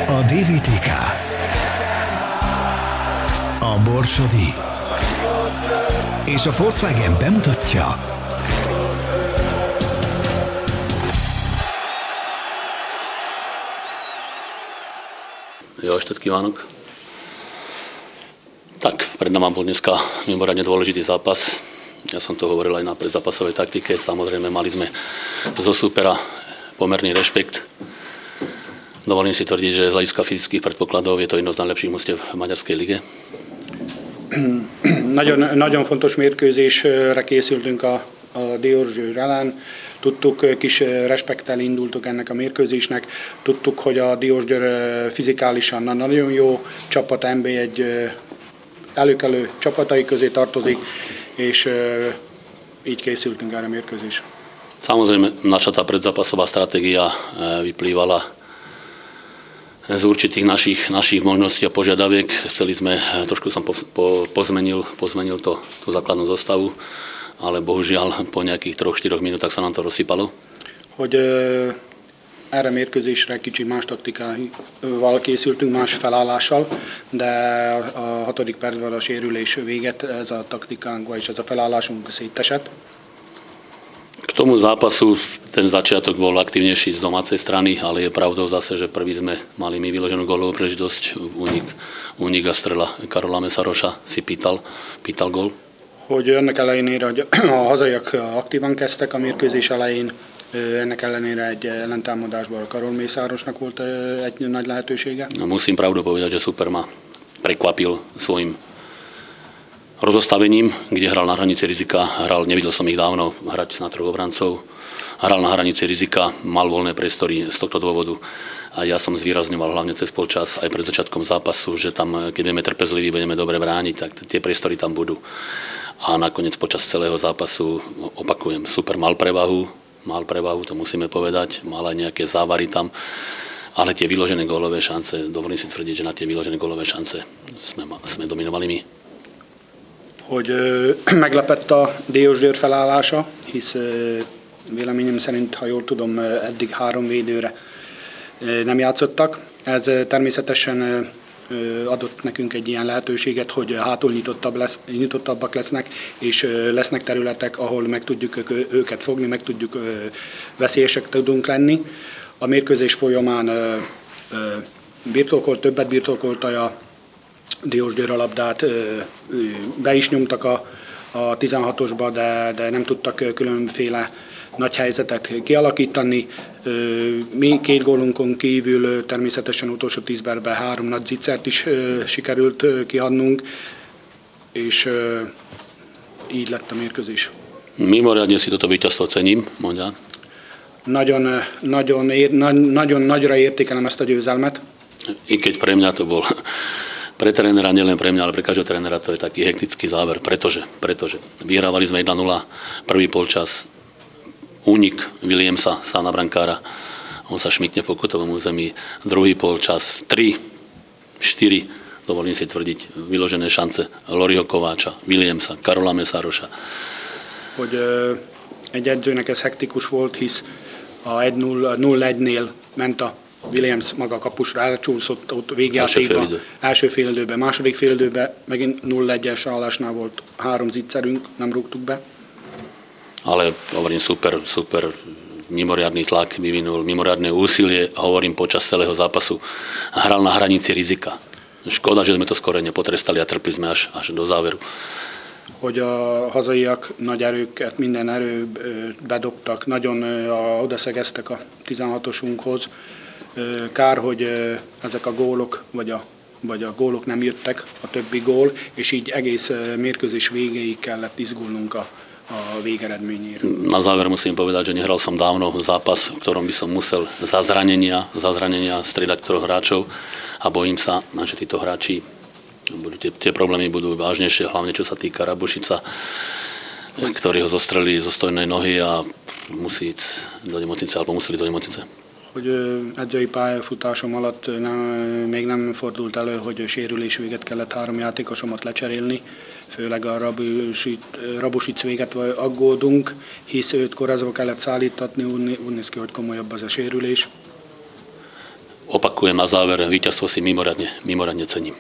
A DVTK, a Borsodi és a Volkswagen bemutatja Jó estét kívánok! Tak, pred nami bol dneska mimoriadne dôležitý zápas. Ja som to hovoril aj na predzápasovej taktike. Samozrejme, mali sme zo súpera pomerný rešpekt. Dovolím si tvrdiť, že z hľadiska fyzických predpokladov je to jedno z najlepších mužstiev v maďarskej lige. Nagyon fontos mérkőzésre készültünk a Diósgyőr ellen. Tudtuk, kis respekttel indultuk ennek a mérkőzésnek. Tudtuk, hogy a Diósgyőr fizikálisan nagyon jó csapat, NB egy előkelő csapatai közé tartozik, és így készültünk erre a mérkőzésre. Samozrejme, naša tá predzápasová stratégia vyplývala z určitých našich možností a požiadaviek. Chceli sme, trošku som pozmenil tú základnú zostavu, ale bohužiaľ po nejakých 3-4 minútach sa nám to rozsypalo. Hogy erre mérkőzésre kicsit más taktikával készültünk, más felállással, de a 6. percben a sérülés véget, ez a taktikánk, vagyis ez a felállásunk szétesett. K tomu zápasu ten začiatok bol aktívnejší z domácej strany, ale je pravdou zase, že prvý sme mali my vyloženú gólovú príležitosť, únik a strela Karola Mesarosa si pítal gól. Hogy ennek ellenére, hogy a hazaiak aktívan kezdtek a mérkőzés elején, ennek ellenére egy ellentámadásban Karol Mészárosnak volt egy nagy lehetősége. Musím pravdu povedať, že super ma prekvapil svojim rozostavením, kde hral na hranici rizika. Nevidel som ich dávno hrať na 3 obrancov. Hral na hranici rizika, mal voľné priestory z tohto dôvodu. A ja som zvýrazňoval hlavne cez polčas aj pred začiatkom zápasu, že tam, keď budeme trpezliví, budeme dobre brániť, tak tie priestory tam budú. A nakoniec počas celého zápasu, opakujem, super mal prevahu, to musíme povedať, mal aj nejaké závary tam, ale tie vyložené gólové šance, dovolím si tvrdiť, že na tie vyložené gólové šance sme dominovali my. Hogy meglepett a Diósgyőr felállása, hisz véleményem szerint, ha jól tudom, eddig 3 védőre nem játszottak. Ez természetesen adott nekünk egy ilyen lehetőséget, hogy hátul nyitottabbak lesznek, és lesznek területek, ahol meg tudjuk őket fogni, meg tudjuk veszélyesek tudunk lenni. A mérkőzés folyamán többet birtokolta a Diósgyőr a labdát, be is nyomtak a 16-osba, de nem tudtak különféle nagy helyzetet kialakítani. Mi 2 gólunkon kívül természetesen utolsó 10 percben 3 nagy zicsert is sikerült kiadnunk, és így lett a mérkőzés. Mimoriadne si toto víťazstvo cením, mondja. Nagyon nagyra értékelem ezt a győzelmet. I keď pre mňa to bol, pre trénera, nielen pre mňa, ale pre každého trénera to je taký hektický záver, pretože vyhrávali sme 1-0, prvý polčas, únik Williamsa, sána brankára, on sa šmykne po pokutovom území, druhý polčas, 3-4, dovolím si tvrdiť, vyložené šance Loriho Kovácsa, Williamsa, Karola Mesarosa. Hogy egy edzőnek ez hektikus volt, hisz a 0-1-nél ment a Williams maga a kapusra, elcsúszott ott végjátékban, első félidőben, második félidőben megint 0-1-es állásnál volt 3 zicserünk, nem rúgtuk be. Ale hovorím, super mimoriadny tlak vyvinul, mimoriadne úsilie, hovorím, počas celého zápasu hral na hranici rizika. Škoda, že sme to skoro nepotrestali a trpli sme až do záveru. Hogy a hazaiak nagy erőket, minden erőt bedobtak, nagyon odaszegeztek a 16-osunkhoz. Kár, hogy ezek a gólok, vagy a gólok nem jöttek, a többi gól, és így egész mérkőzés végéig kellett izgulnunk a végeredményére. Na záver musím povedať, že nehral som dávno zápas, v ktorom by som musel za zranenia striedať 3 hráčov a bojím sa, že títo hráči, tie problémy budú vážnejšie, hlavne čo sa týka Rabušica, ktorý ho zostrelí zo stojnej nohy a musí ísť do nemocnice, alebo museli do nemocnice. Hogy edzői pályafutásom alatt még nem fordult elő, hogy sérülés véget kellett 3 játékosomat lecserélni. Főleg a Rabušic véget aggódunk, hisz őt kórházba kellett szállítatni, úgy néz ki, hogy komolyabb az a sérülés. zopakujem na záver, víťazstvo si mimoriadne cením.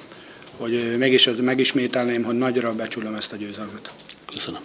Hogy megismételném, hogy nagyra becsülöm ezt a győzelmet. Köszönöm.